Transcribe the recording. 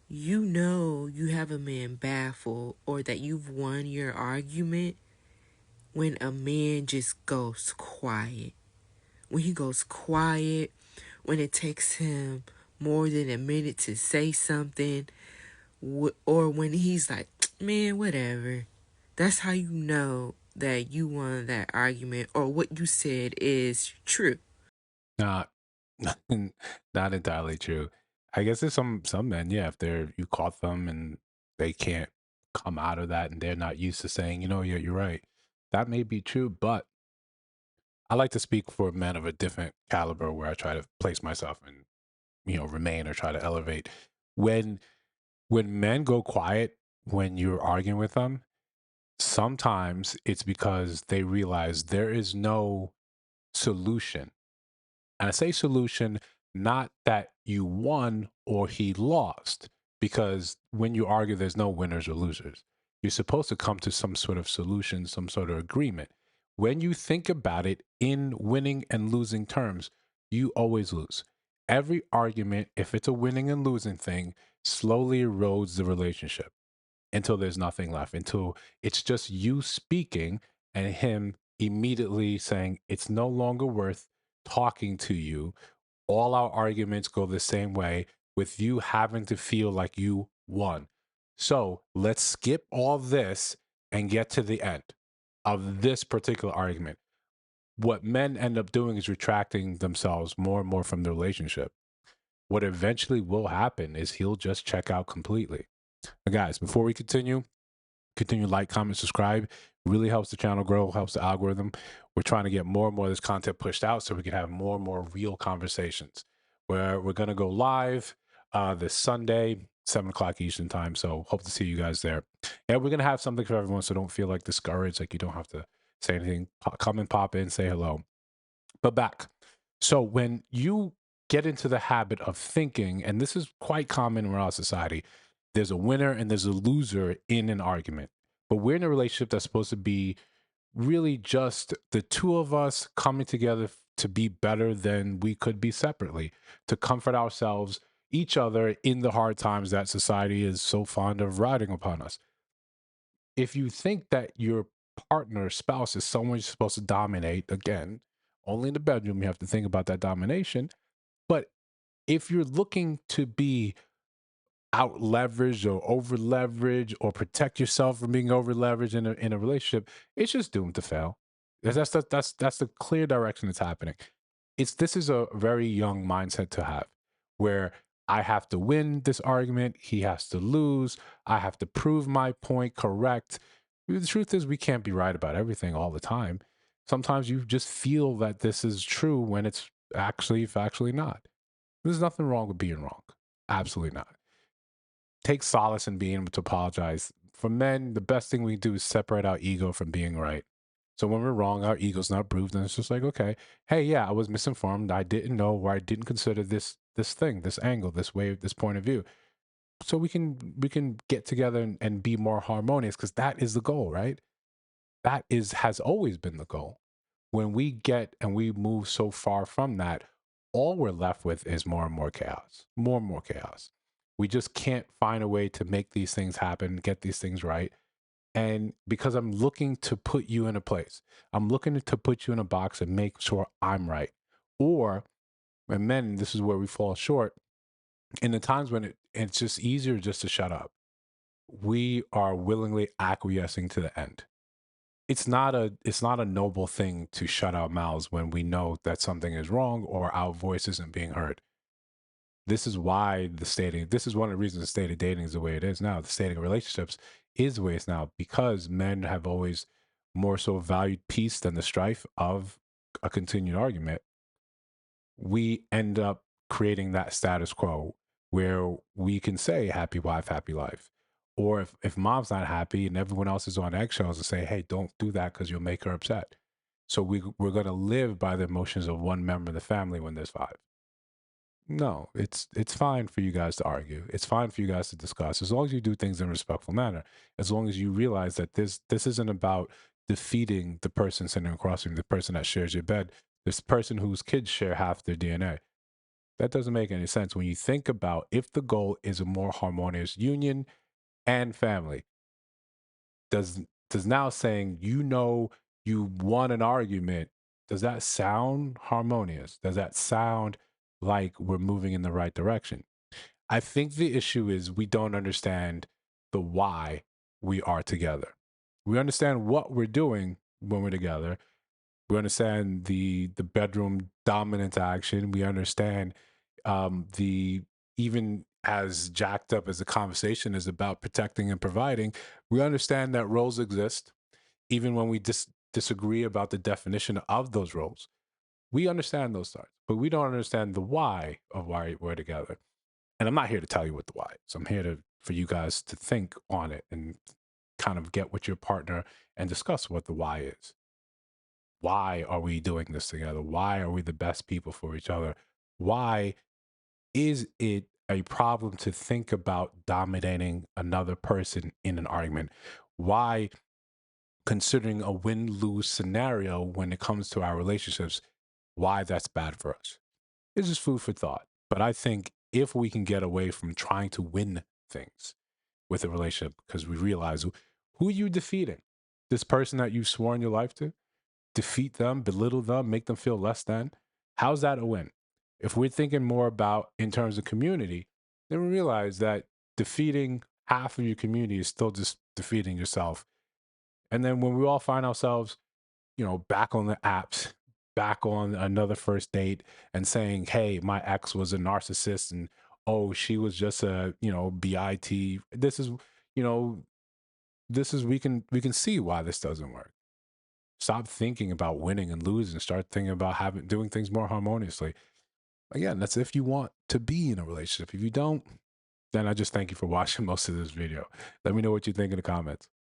You know you have a man baffled or that you've won your argument when a man just goes quiet. When he goes quiet, when it takes him more than a minute to say something, or when he's like, man, whatever. That's how you know that you won that argument or what you said is true. Not, not entirely true. I guess there's some men, yeah, if they're you caught them and they can't come out of that and they're not used to saying, yeah, you're right. That may be true, but I like to speak for men of a different caliber where I try to place myself and remain or try to elevate. When when men go quiet when you're arguing with them, sometimes it's because they realize there is no solution. And I say solution, not that you won or he lost, because when you argue, there's no winners or losers. You're supposed to come to some sort of solution, some sort of agreement. When you think about it in winning and losing terms, you always lose. Every argument, if it's a winning and losing thing, slowly erodes the relationship until there's nothing left, until it's just you speaking and him immediately saying, it's no longer worth talking to you. All our arguments go the same way with you having to feel like you won. So let's skip all this and get to the end of this particular argument. What men end up doing is retracting themselves more and more from the relationship. What eventually will happen is he'll just check out completely. Now, guys, before we continue to like, comment, subscribe. Really helps the channel grow, helps the algorithm. We're trying to get more and more of this content pushed out so we can have more and more real conversations. Where we're gonna go live this Sunday, 7 o'clock Eastern time. So hope to see you guys there. And we're gonna have something for everyone, so don't feel like discouraged. Like you don't have to say anything. Come and pop in, say hello. But back. So when you get into the habit of thinking, and this is quite common in our society, there's a winner and there's a loser in an argument. But we're in a relationship that's supposed to be really just the two of us coming together to be better than we could be separately, to comfort ourselves, each other in the hard times that society is so fond of riding upon us. If you think that your partner, spouse is someone you're supposed to dominate, again, only in the bedroom, you have to think about that domination. But if you're looking to be out leveraged or over leveraged or protect yourself from being over leveraged in a relationship, it's just doomed to fail. That's the clear direction it's happening. This is a very young mindset to have where I have to win this argument, he has to lose, I have to prove my point correct. The truth is we can't be right about everything all the time. Sometimes you just feel that this is true when it's actually factually not. There's nothing wrong with being wrong. Absolutely not. Take solace in being able to apologize. For men, the best thing we do is separate our ego from being right. So when we're wrong, our ego's not proved, and it's just like, okay, hey, yeah, I was misinformed. I didn't know, or I didn't consider this thing, this angle, this way, this point of view. So we can get together and be more harmonious because that is the goal, right? That is has always been the goal. When we get and we move so far from that, all we're left with is more and more chaos, more and more chaos. We just can't find a way to make these things happen, get these things right. And because I'm looking to put you in a place, I'm looking to put you in a box and make sure I'm right. Or, and men, this is where we fall short, in the times when it's just easier just to shut up. We are willingly acquiescing to the end. It's not a noble thing to shut our mouths when we know that something is wrong or our voice isn't being heard. This is one of the reasons the state of dating is the way it is now. The state of relationships is the way it's now because men have always more so valued peace than the strife of a continued argument. We end up creating that status quo where we can say happy wife, happy life. Or if mom's not happy and everyone else is on eggshells and say, hey, don't do that because you'll make her upset. So we're going to live by the emotions of one member of the family when there's five. No, it's fine for you guys to argue. It's fine for you guys to discuss as long as you do things in a respectful manner. As long as you realize that this isn't about defeating the person sitting across from you, the person that shares your bed, this person whose kids share half their DNA. That doesn't make any sense when you think about if the goal is a more harmonious union and family. Does now saying you won an argument, does that sound harmonious? Does that sound like we're moving in the right direction? I think the issue is we don't understand the why we are together. We understand what we're doing when we're together. We understand the bedroom dominance action. We understand the even as jacked up as the conversation is about protecting and providing, we understand that roles exist, even when we disagree about the definition of those roles. We understand those sides, but we don't understand the why of why we're together. And I'm not here to tell you what the why is. I'm here for you guys to think on it and kind of get with your partner and discuss what the why is. Why are we doing this together? Why are we the best people for each other? Why is it a problem to think about dominating another person in an argument? Why, considering a win lose scenario when it comes to our relationships, why that's bad for us? It's just food for thought. But I think if we can get away from trying to win things with a relationship, because we realize who are you defeating? This person that you've sworn your life to? Defeat them, belittle them, make them feel less than. How's that a win? If we're thinking more about in terms of community, then we realize that defeating half of your community is still just defeating yourself. And then when we all find ourselves, back on the apps, back on another first date and saying, hey, my ex was a narcissist and oh, she was just a, BIT. You know, we can see why this doesn't work. Stop thinking about winning and losing. Start thinking about doing things more harmoniously. Again, that's if you want to be in a relationship. If you don't, then I just thank you for watching most of this video. Let me know what you think in the comments.